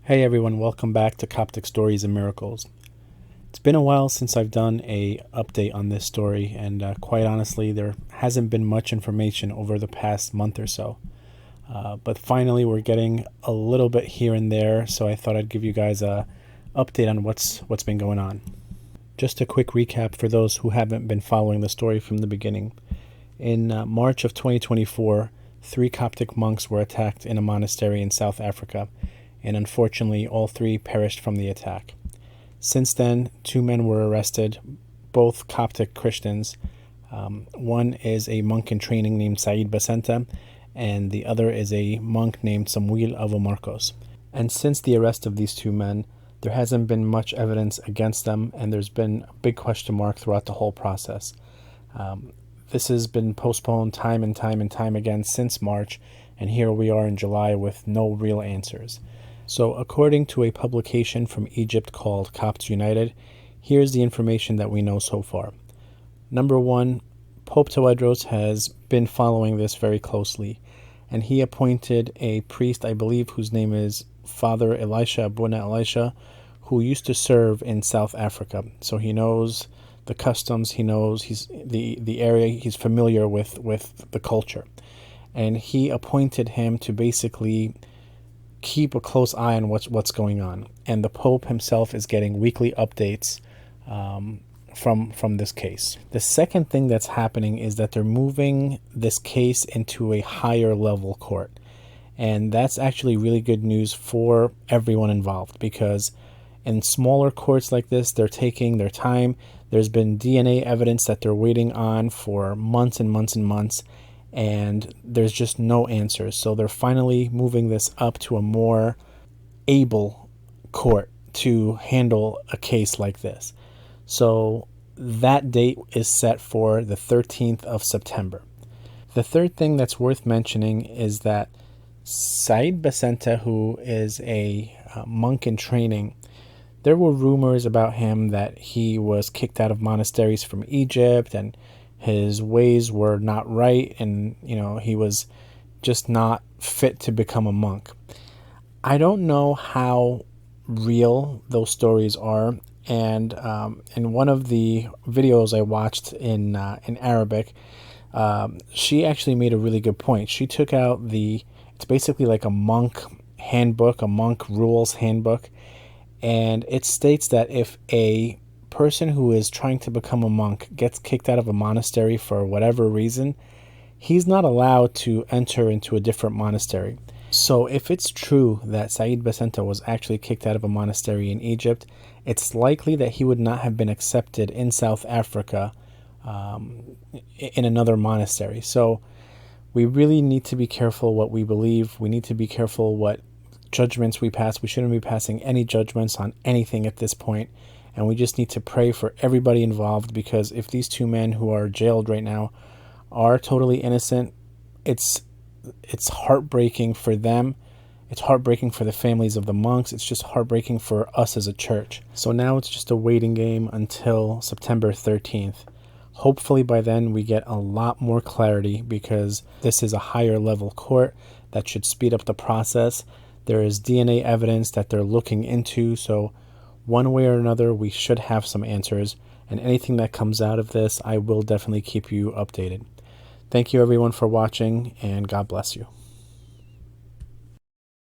Hey everyone, welcome back to Coptic Stories and Miracles. It's been a while since I've done a update on this story, and quite honestly, there hasn't been much information over the past month or so. But finally, we're getting a little bit here and there, so I thought I'd give you guys a update on what's been going on. Just a quick recap for those who haven't been following the story from the beginning. In March of 2024, 3 Coptic monks were attacked in a monastery in South Africa, and unfortunately all 3 perished from the attack. Since then, 2 men were arrested, both Coptic Christians. One is a monk in training named Said Basenta, and the other is a monk named Samuel Avomarcos. And since the arrest of these 2 men, there hasn't been much evidence against them, and there's been a big question mark throughout the whole process. This has been postponed time and time again since March, and here we are in July with no real answers. So according to a publication from Egypt called Copts United, here's the information that we know so far. Number 1, Pope Tewodros has been following this very closely, and he appointed a priest, I believe, whose name is Father Elisha, Abuna Elisha, who used to serve in South Africa. So he knows the customs, he knows the area, he's familiar with the culture. And he appointed him to basically keep a close eye on what's going on. And the Pope himself is getting weekly updates from this case. The second thing that's happening is that they're moving this case into a higher level court. And that's actually really good news for everyone involved, because in smaller courts like this, they're taking their time. There's been DNA evidence that they're waiting on for months and months and months, and there's just no answers. So they're finally moving this up to a more able court to handle a case like this. So that date is set for the 13th of September. The third thing that's worth mentioning is that Said Basenta, who is a monk in training, there were rumors about him that he was kicked out of monasteries from Egypt, and his ways were not right, and he was just not fit to become a monk. I don't know how real those stories are, and in one of the videos I watched in Arabic, she actually made a really good point. She took out it's basically like a monk handbook, a monk rules handbook, and it states that if a person who is trying to become a monk gets kicked out of a monastery for whatever reason, he's not allowed to enter into a different monastery. So if it's true that Said Basenta was actually kicked out of a monastery in Egypt, it's likely that he would not have been accepted in South Africa in another monastery. So we really need to be careful what we believe. We need to be careful what judgments we pass. We shouldn't be passing any judgments on anything at this point. And we just need to pray for everybody involved, because if these 2 men who are jailed right now are totally innocent, it's heartbreaking for them. It's heartbreaking for the families of the monks. It's just heartbreaking for us as a church. So now it's just a waiting game until September 13th. Hopefully by then we get a lot more clarity, because this is a higher level court that should speed up the process. There is DNA evidence that they're looking into, so one way or another we should have some answers, and anything that comes out of this, I will definitely keep you updated. Thank you everyone for watching, and God bless you.